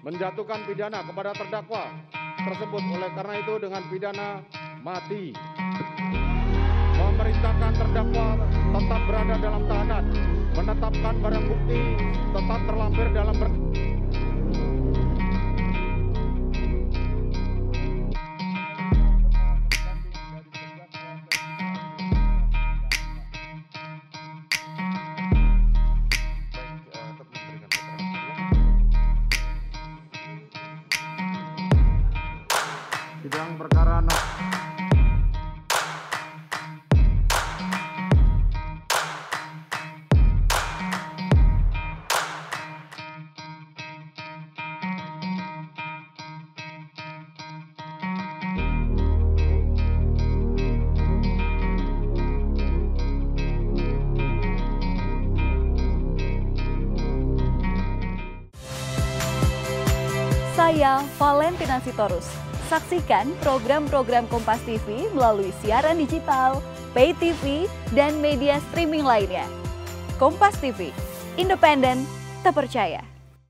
menjatuhkan pidana kepada terdakwa tersebut. Oleh karena itu dengan pidana mati. Memerintahkan terdakwa tetap berada dalam tahanan, menetapkan barang bukti tetap terlampir dalam sidang perkara Saya Valentina Sitorus. Saksikan program-program Kompas TV melalui siaran digital, pay TV, dan media streaming lainnya. Kompas TV, independen, terpercaya.